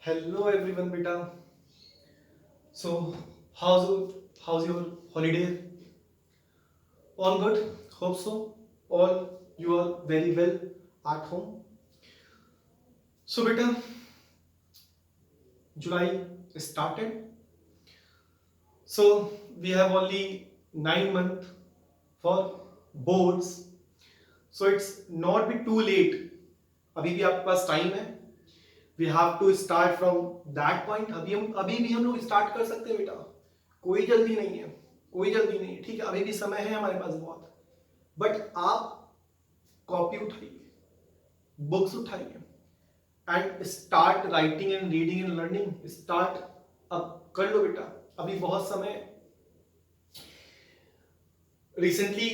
Hello everyone, beta. So, how's your holiday? All good? Hope so. All you are very well at home. So, beta, July started. So we have only 9 months for boards. So it's not be too late. अभी भी आपके पास time है. We have to start from that point. अभी भी हम लोग start कर सकते हैं बेटा. कोई जल्दी नहीं है. कोई जल्दी नहीं है. ठीक है, अभी भी समय है हमारे पास बहुत. बट आप कॉपी उठाइए, बुक्स उठाइए and start writing and reading and learning. Start अब कर लो बेटा. अभी बहुत समय. रिसेंटली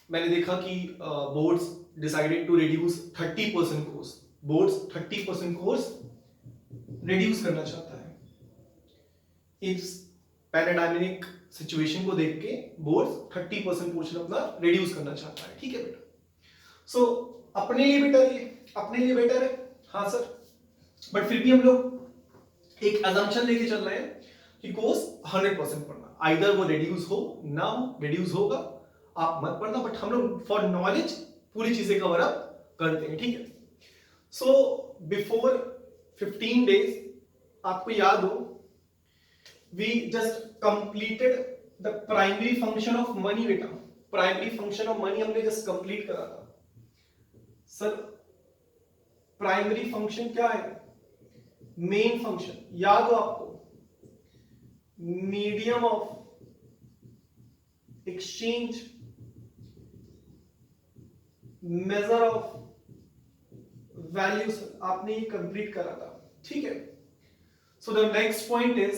मैंने देखा कि boards decided to reduce 30% course. Boards 30% course reduce करना चाहता है. इस पैराडायनेमिक सिचुएशन को देख के बोर्ड्स 30% पोर्शन अपना रिड्यूस करना चाहता है. ठीक है बेटा. सो अपने लिए बेटर है, अपने लिए बेटर है. हाँ सर, बट फिर भी हम लोग एक अजम्पशन लेके चल रहे हैं कि कोर्स 100% पढ़ना. आइदर वो रिड्यूस हो ना हो, रिड्यूस होगा आप मत पढ़ना, बट हम लोग फॉर नॉलेज पूरी चीजें कवर अप करते हैं. ठीक है. सो बिफोर 15 days आपको याद हो, we just completed the primary function of money बेटा. प्राइमरी फंक्शन ऑफ मनी हमने जस्ट कंप्लीट करा था. सर प्राइमरी फंक्शन क्या है? मेन फंक्शन याद हो आपको? Medium of exchange, measure of values. आपने ये कंप्लीट करा था. ठीक है. So the next point is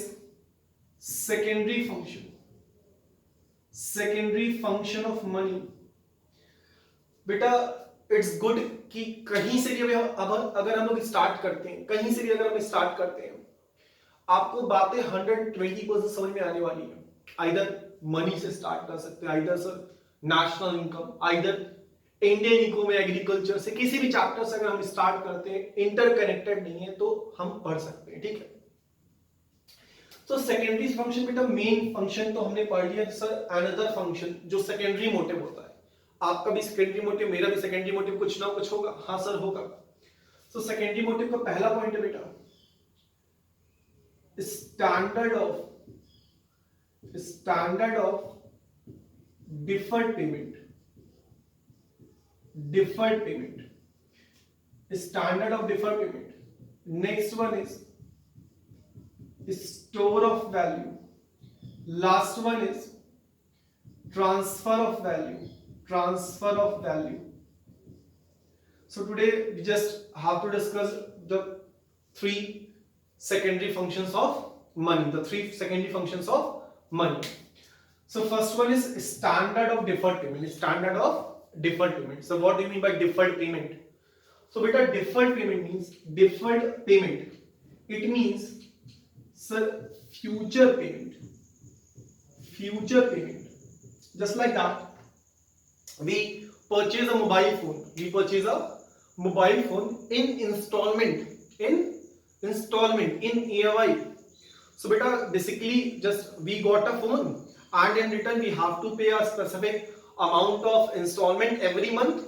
secondary function. Secondary function of money. बेटा इट्स गुड कि कहीं से भी अब अगर हम लोग स्टार्ट करते हैं, कहीं से भी अगर हम स्टार्ट करते हैं, आपको बातें 120% समझ में आने वाली है. आइदर मनी से स्टार्ट कर सकते हैं, either sir national income, either Indian economy, agriculture से किसी भी चैप्टर से अगर हम स्टार्ट करते हैं, इंटरकनेक्टेड नहीं है तो हम पढ़ सकते हैं. ठीक है. तो सेकेंडरी फंक्शन बेटा, मेन फंक्शन तो हमने पढ़ लिया. सर अनदर फंक्शन जो सेकेंडरी मोटिव होता है. आपका भी सेकेंडरी मोटिव, मेरा भी सेकेंडरी मोटिव कुछ ना कुछ होगा. हाँ सर होगा. तो सेकेंडरी मोटिव का पहला पॉइंट है बेटा standard of deferred payment. Deferred payment, standard of deferred payment. Next one is store of value. Last one is transfer of value. Transfer of value. So today we just have to discuss the three secondary functions of money. The three secondary functions of money. So first one is standard of deferred payment. Standard of deferred payment. So what do you mean by deferred payment? So beta, deferred payment means deferred payment. It means sir future payment. Future payment. Just like that. We purchase a mobile phone. We purchase a mobile phone in installment. In EMI. So beta, basically just we got a phone and in return we have to pay a specific amount of installment every month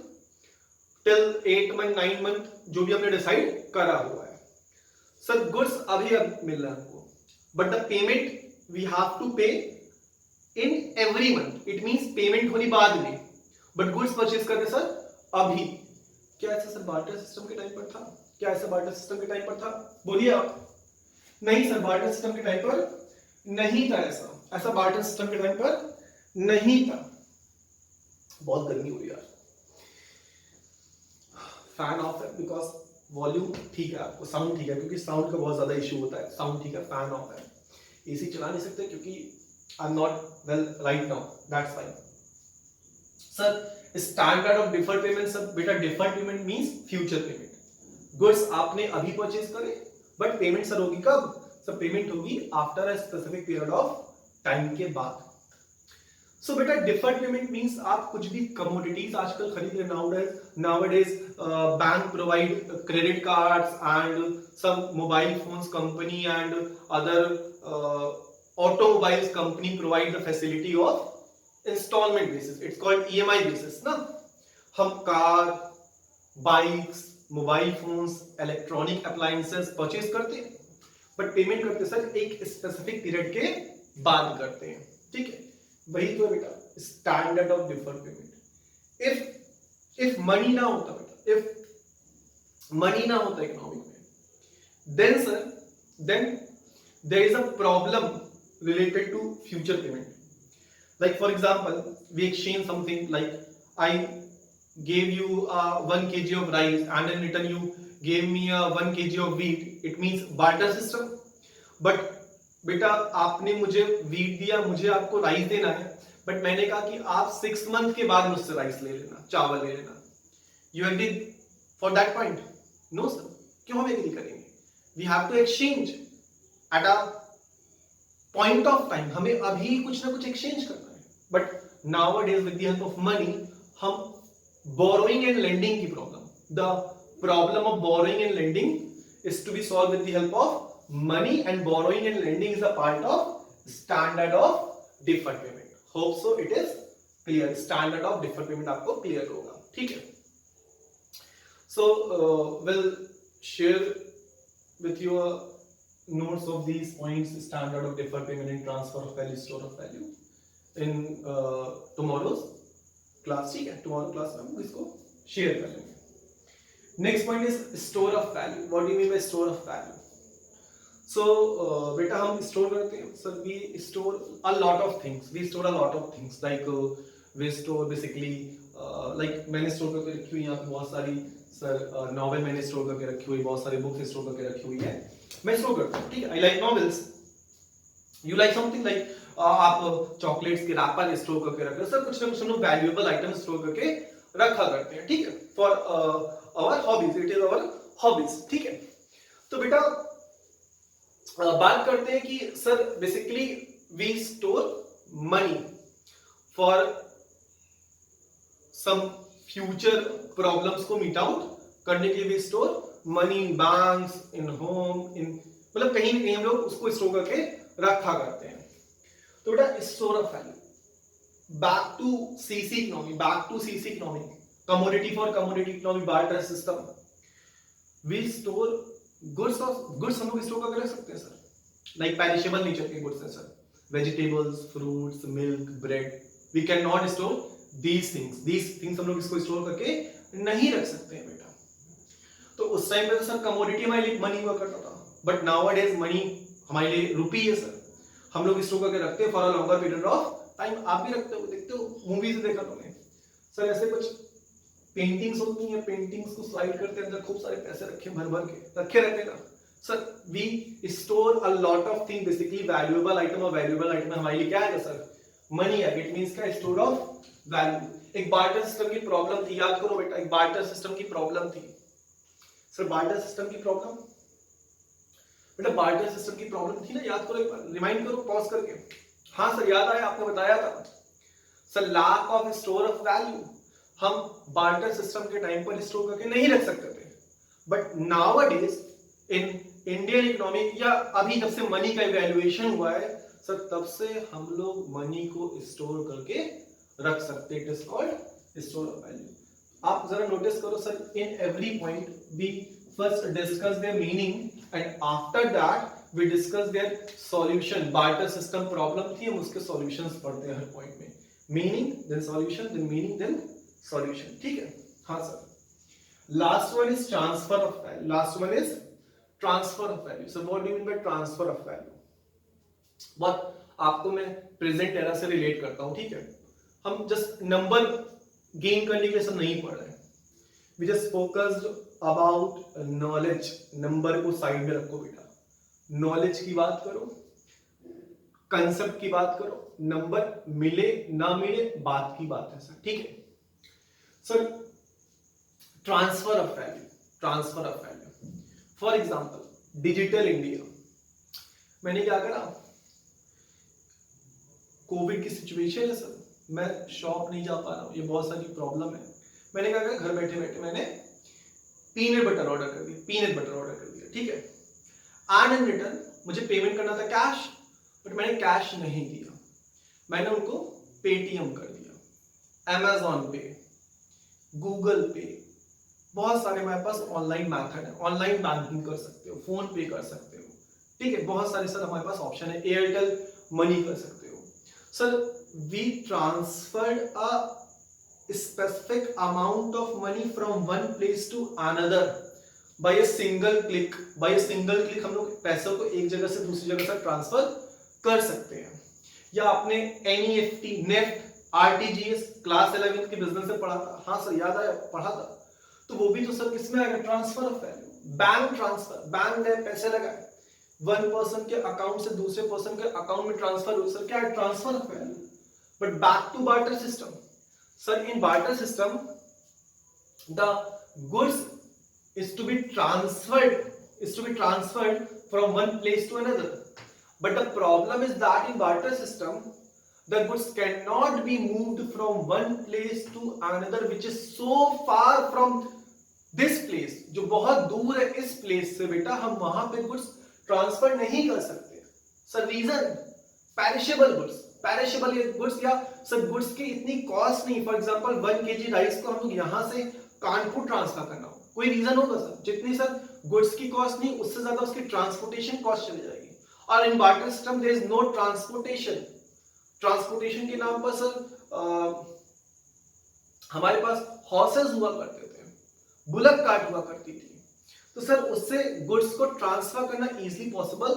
till 8 month 9 month जो भी हमने decide करा हुआ है. Sir goods अभी मिल रहा है हमको, but the payment we have to pay in every month. It means payment होनी बाद में, बट गुड्स परचेज करने सर अभी. क्या ऐसा सर बार्टर सिस्टम के टाइम पर था? क्या ऐसा बार्टर सिस्टम के टाइम पर था? बोलिए आप. नहीं सर, बार्टर सिस्टम के टाइम पर नहीं था. ऐसा बार्टर सिस्टम के टाइम पर नहीं था. बहुत गर्मी हो रही है यार. फैन ऑफ है बिकॉज वॉल्यूम ठीक है, आपको साउंड ठीक है, क्योंकि साउंड का बहुत ज्यादा इश्यू होता है. साउंड ठीक है, फैन ऑफ है. एसी चला नहीं सकते क्योंकि I am not well right now, that's fine. Sir standard of deferred payment. Sir बेटा deferred payment means future payment. Goods आपने अभी परचेज करे, बट पेमेंट सर होगी कब? सर पेमेंट होगी after a specific period of time के बाद. सो बेटा डिफर्ड पेमेंट मींस आप कुछ भी कमोडिटीज आजकल खरीद रहे nowadays bank provide credit cards and some mobile phones company and other automobiles company provide the facility of installment basis. It's called EMI basis ना. हम car, bikes, mobile phones, electronic appliances purchase करते हैं, but payment करते sir एक specific period के बाद करते हैं, ठीक है. वही तो है बेटा standard of deferred payment. If money ना होता बेटा, इफ मनी ना होता इकोनॉमिक में, then there is a problem related to future payment. Like for example, we exchange something like I gave you 1 kg of rice and in return you gave me 1 kg of wheat. It means barter system. But बेटा आपने मुझे wheat दिया, मुझे आपको rice देना है, but मैंने कहा कि आप 6 मंथ के बाद मुझसे राइस ले लेना, चावल ले लेना. You agree for that point? No sir. क्यों हम एग्री करेंगे? We have to exchange at a point of time. हमें अभी कुछ ना कुछ एक्सचेंज करना है, but nowadays with the help of money हम borrowing and lending की the problem of borrowing and lending is to be solved with the help of money, and borrowing and lending is a part of standard of deferred payment. Hope so it is clear. Standard of deferred payment आपको clear होगा, ठीक है. So we'll share with you notes of these points, standard of deferred payment and transfer of value, store of value in tomorrow's class. ठीक है, tomorrow class में हम इसको share कर लेंगे. Next point is store of value. What do you mean by store of value? So बेटा हम store करते हैं sir, we store a lot of things. We store a lot of things like we store basically like मैंने store करके रखी हुई यहाँ पे बहुत सारी सर नॉवेल मैंने स्टोर करके रखी हुई, बहुत सारी बुक्स स्टोर करके रखी हुई है, मैं स्टोर करता हूँ, ठीक है. I like novels, you like something like आप चॉकलेट्स के रैपर स्टोर करके रखते हो, सर कुछ ना कुछ हम लोग वैल्यूएबल आइटम स्टोर करके रखा करते हैं, ठीक है, for our hobbies. It is our hobbies, ठीक है. तो बेटा बात करते हैं कि sir basically we store money for some future problems को मीट आउट करने के लिए भी store money in banks, in home, in मतलब कहीं ना कहीं हम लोग उसको स्टोर करके रखा करते हैं. तो बेटा store of value, back to CC economy, commodity for commodity economy, barter system. We store goods हम लोग स्टोर करके रख सकते हैं सर, लाइक पेरिशेबल नेचर के गुड्स हैं sir, vegetables, fruits, milk, bread. We can not store these things हम लोग इसको स्टोर करके नहीं रख सकते हैं बेटा. तो उस टाइम पे तो सर कमोडिटी हमारे लिए मनी हुआ करता था, बट नाउअडेज मनी हमारे लिए रुपी है सर, हम लोग स्टोर करके रखते हैं for a longer period of time. आप भी रखते हो, देखते हो मूवीज देखा तुमने सर, ऐसे कुछ पेंटिंग्स होती हैं, पेंटिंग्स को स्लाइड करते हैं, अंदर खूब सारे पैसे रखे भर के रखे रहते हैं ना sir. We store a lot of thing, basically valuable item, और वैल्यूएबल आइटम हमारे लिए क्या है सर, मनी है. इट मींस क्या, स्टोर ऑफ वैल्यू. एक बार्टर सिस्टम की प्रॉब्लम थी, याद करो बेटा, एक बार्टर सिस्टम की प्रॉब्लम थी सर. बार्टर सिस्टम की प्रॉब्लम बेटा, बार्टर सिस्टम की प्रॉब्लम थी ना, याद करो एक बार, रिमाइंड करो पॉज करके. हाँ सर याद आया, आपने बताया था sir, lack of store of value. हम बार्टर सिस्टम के टाइम पर स्टोर करके नहीं रख सकते थे, but nowadays in Indian economy, या अभी जब से मनी का इवैल्यूएशन हुआ है सर, तब से हम लोग मनी को स्टोर करके रख सकते. It is called store of value. आप जरा नोटिस करो sir, in every point we first discuss their meaning and after that we discuss their solution. Barter system problem थी, हम उसके सॉल्यूशंस पढ़ते हैं हर पॉइंट में. Meaning then solution, then meaning then solution, ठीक है. हाँ sir. Last one is transfer of value. Transfer of value. Sir what do you mean by transfer of value? But आपको मैं प्रेजेंट एरा से रिलेट करता हूं, ठीक है. हम जस्ट नंबर गेन करने के लिए सब नहीं पढ़ रहे हैं. We just focused about knowledge. Number को साइड में रखो बेटा, नॉलेज की बात करो, कंसेप्ट की बात करो. नंबर मिले ना मिले बात की बात है सर, ठीक है. Sir transfer of value, for example digital India. मैंने क्या करा, कोविड की सिचुएशन है सर, मैं शॉप नहीं जा पा रहा हूँ, ये बहुत सारी प्रॉब्लम है। मैंने क्या कहा, घर बैठे बैठे मैंने पीनट बटर ऑर्डर कर दिया, पीनट बटर ऑर्डर कर दिया, ठीक है। एंड इन रिटर्न मुझे पेमेंट करना था कैश, बट मैंने कैश नहीं दिया, मैंने उनको पेटीएम कर दिया, अमेजॉन पे, गूगल पे, बहुत सारे हमारे पास ऑनलाइन मेथड है, ऑनलाइन बैंकिंग कर सकते हो, फोन पे कर सकते हो, ठीक है, बहुत सारे सर हमारे पास ऑप्शन है, एयरटेल मनी कर सकते हो। Sir we transferred a specific amount of money from one place to another by a single click, by a single click हम लोग पैसों को एक जगह से दूसरी जगह तक ट्रांसफर कर सकते हैं। या आपने NEFT, नेफ्ट, RTGS क्लास 11 के बिजनेस से पढ़ा था, हाँ सर याद आया, पढ़ा था, तो वो भी तो सर किसमें आएगा, transfer of value, bank transfer, bank ने पैसे लगाए, वन पर्सन के अकाउंट से दूसरे पर्सन के अकाउंट में ट्रांसफर हो, सर क्या है, transfer of value. But back to barter system, sir, in barter system the goods is to be transferred from one place to another, but the problem is that in barter system the goods cannot be moved from one place to another which is so far from this place, जो बहुत दूर है इस place से बेटा हम वहां पे गुड्स ट्रांसफर नहीं कर सकते। Sir reason, perishable goods, perishable goods, या सर गुड्स की इतनी कॉस्ट नहीं, फॉर एग्जांपल 1 kg राइस को हम लोग यहां से कानपुर ट्रांसफर करना हो, कोई रीजन होगा सर, जितनी सर गुड्स की कॉस्ट नहीं उससे ज्यादा उसकी ट्रांसपोर्टेशन कॉस्ट चली जाएगी। और in barter system there is no transportation, transportation के नाम पर सर हमारे पास हॉर्सेस हुआ करते थे, बुलक कार्ट हुआ करती थी, तो सर उससे गुड्स को ट्रांसफर करना इजीली पॉसिबल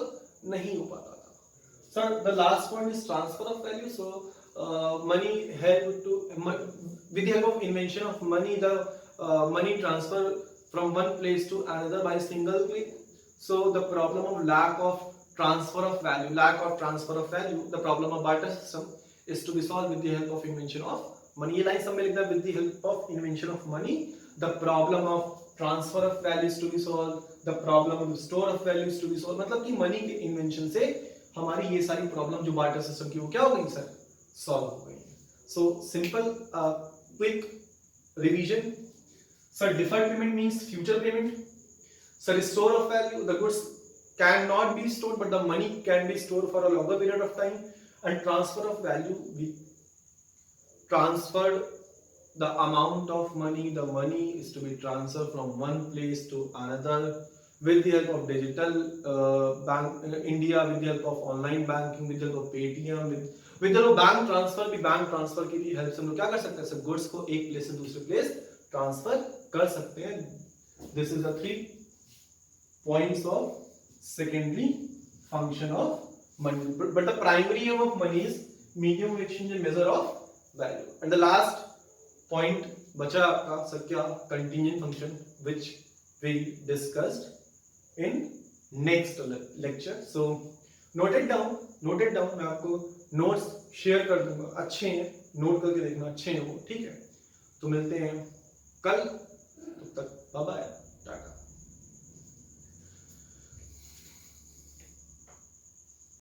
नहीं हो पाता था। Sir the last point is transfer of value. So money help to with the help of invention of money, the money transfer from one place to another by single click. So the problem of lack of transfer of value, the problem of barter system is to be solved with the help of invention of money। ये line सब में लिखना है, with the help of invention of money the problem of transfer of value is to be solved, the problem of store of value is to be solved। मतलब कि money के invention से हमारी ये सारी प्रॉब्लम जो बार्टर सिस्टम की वो क्या हो गई सर, सॉल्व हो गई। So simple quick revision, sir deferred payment means future payment, sir store of value, the goods can not be stored but the money can be stored for a longer period of time, and transfer of value, we transferred the amount of money, the money is to be transferred from one place to another with the help of digital bank India, with the help of online banking, with the help of Paytm, with the help of bank transfer, भी bank transfer की भी help से हम लोग क्या कर सकते हैं सर, गुड्स को एक प्लेस से दूसरे प्लेस ट्रांसफर कर सकते हैं। This is the 3 points of secondary function of money, but the primary aim of money is medium of exchange and measure of value। and the last point बचा आपका sir क्या, contingent function, which we discussed in next lecture. So note it down, मैं आपको notes share कर दूंगा, अच्छे हैं, note करके देखना, अच्छे हैं वो, ठीक है। तो मिलते हैं कल, तब तक बाय बाय।